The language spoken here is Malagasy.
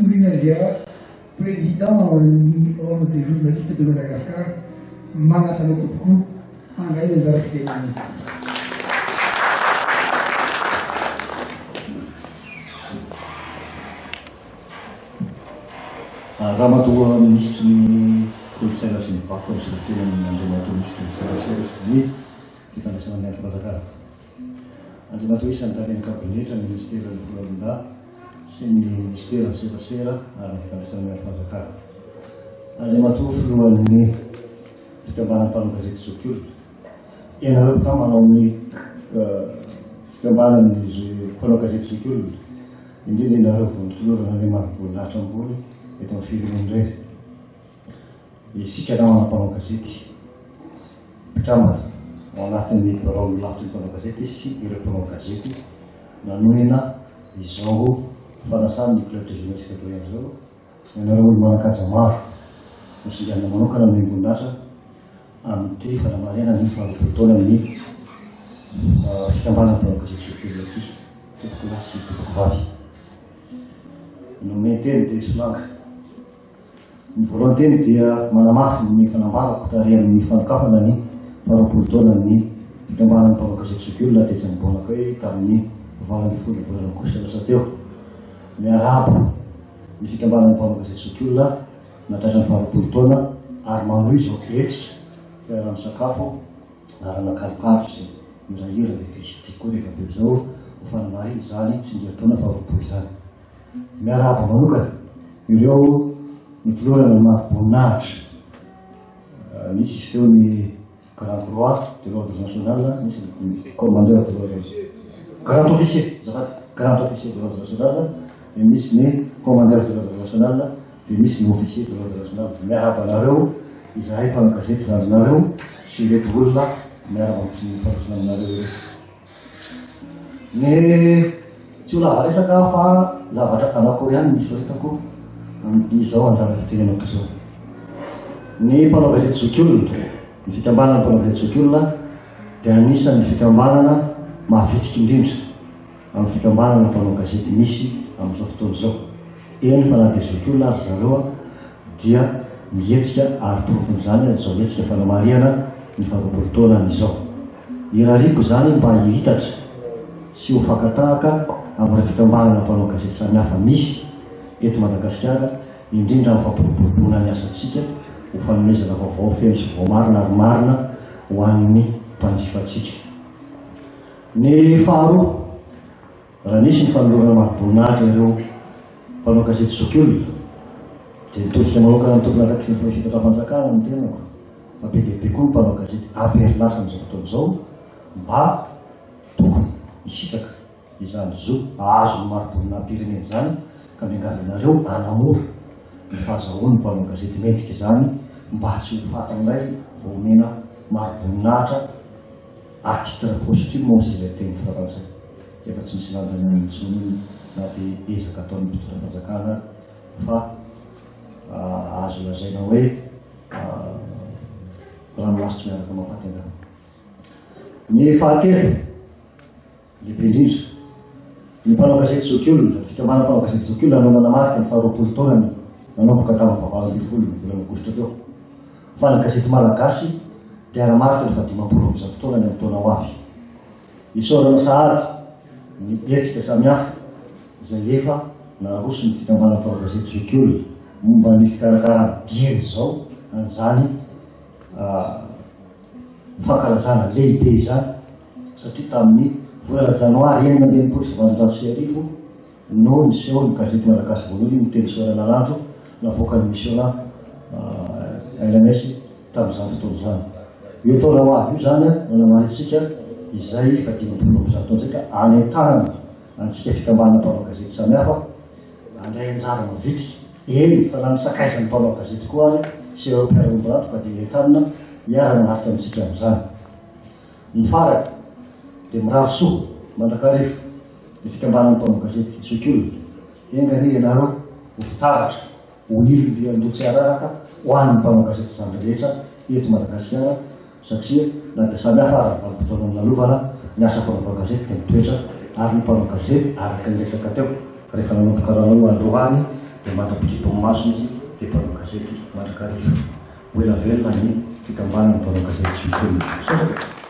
Oulinazia, président du Ordre des journalistes de Madagascar, Manasano Toku, Angaï des Arabes. Ramatoa ministre ny kolontsaina sy ny vakoka sy tena Andriamatoa ministre ny serasera sy ny fifandraisana amin'ny Madagasikara. Andriamatoa isan'ny tany kabinetra ny ministera ny volanonda sy ny ministera ny serasera ary ny fifandraisana amin'ny Madagasikara. Andriamatoa filohan'ny fikambanana mpanao gazety Zokiolona. Ianareo ka manao ny fikambanana mpanao gazety Zokiolona. Indrindra ianareo vonitolorana ny marim-boninahitra ambony eto amin'ny firenena iray. Isika namana mpanao gazety mpitambana ao anatin'ny barao milavitra ny mpanao gazety sy ireo mpanao gazety nanohina izao fanasany ny club de journaliste eto ihany zao. Ianareo olo manan-kaja maro nosinganina manokana amin'ny voninahitra amin'ity fanamarena ny faharoapolo taona ny fikambanana mpanao gazety Zokiolona ity, tompoko lahy sy tompoko vavy. Nome teny dia solanga. Ny voalohany teny dia manamafy ny fanambarako tary amin'ny fanokafana ny faharoapolo taona ny fikambanana mpanao gazety Zokiolona tetsy ambonako hoe tamin'ny valambin'ny folo ny volana aogositra lasa teo. Miarahabo ny fikambanana mpanao gazety Zokiolona natratra ny faharoapolo taona ary manohy izao hetsika fiarahana sakafo ary nakalokalo sy mirahira le kristy koa rehefa avy zao ho fanamariny zany tsy ngia taona faharoapolo zany. Miarahabo manokana ireo mitolorana marim-boninahitra. Misy izy teo ny Grand Croix de l'Ordre National, misy ny commandeur de l'Ordre Grand Officier, Grand Officier de l'Ordre National, et misy ny commandeur de l'Ordre National, dia misy ny officier de l'Ordre National. Miarahaba anareo izahay mpanao gazety zanonareo sy ireto olona miarahaba amin'ny fanosona aminareo ireto. Ny tsy ho lava resaka fa zavatra anakory ihany misy horetako amin'izao anjara fitenenako izao. Ny mpanao gazety Zokiolona, ny fikambanana mpanao gazety Zokiolona dia anisan'ny fikambanana mahavitrika indrindra amin'ny fikambanana mpanao gazety misy amin'izao fotoana izao. Eny fa na dia Zokiolona ary zareo dia mihetsika ary porofon'izany izao hetsika fanamariana ny faharoapolo taona izao. Irariko zany mba hihitatra sy ho fakatahaka amin'ny fikambanana mpanao gazety samihafa misy eto Madagasikara, indrindra amin'ny fampiroboroboana ny asantsika ho fanomezana vaovao feno sy voamarina ary marina ho an'ny mpanjifatsika. Ny faharoa, raha nisy ny fanolorana marim-boninahitra ireo mpanao gazety Zokiolona dia mitodika manokana ny tompona araky ny fitaovam-panjakana ny tenako fa be dia be koa ny mpanao gazety amperinasa amin'izao fotoana izao mba tokony hisitraka izany zo ahazo ny marim-boninahim-pirenena zany ka miangavinareo anamora ny fahazahoan'ny mpanao gazety medika izany mba tsy ho fatan'ilay voamena marim-boninahitra à titre posthume moa sy ilay teny farantsay efa tsy misy lanjany amin'izony na dia ezaka ataon'ny mpitondra fanjakana fa azo lazaina hoe ranomasitry miaraka mahafatena. Ny fahatelo lehibe indrindra, ny mpanao gazety Zokiolona, fikambanana mpanao gazety Zokiolona no nanamarika ny faharoapolo taonany nanomboka tamin'ny fahavalo-ambin'ny folo ny volana aogositra teo. Fa ny gazety malagasy dia nanamarika ny fahadimampolo amby zato taonany amin'ny taona ho avy. Isaorana sahady ny hetsika samihafa izay efa naroso ny fikambanana mpanao gazety Zokiolona momba ny fikarakarana dieny izao an'izany fankalazana lehibe izany satria tamin'ny volana janoary enina amby enimpolo sy valonjato sy arivo no niseho ny gazety malagasy voalohany ny teny soarana landro navoaka ny missiona LNS tamin'izany fotoana izany. Io taona ho avy io zany nanamaritsika izay fa 500 taona zay ka anentahana antsika fikambanana mpanao gazety samihafa andray anjara mavitrika. Eny fa na ny sakaizan'ny mpanao gazety koa ary sy ireo mpiara-miombanato ka dia entanina hiarana manarika amintsika amin'izany. Ny farany dia mirary soa mandrakarivo ny fikambanana mpanao gazety Zokiolona. Engary ianareo ho fitaratra ho ilony andotsy araraka ho an'ny mpanao gazety zany rehetra eto Madagasikara satria na dia samihafa ary valim-potoana ny lalovana ny asa mpanao gazety dia mitoetra ary ny mpanao gazety araka ny resaka teo rehefa nanomboka raha androany dia mandrapikipo masony izy dia mpanao gazety mandrakarivo. Ho ela velona ny fikambanany mpanao gazety Zokiolona.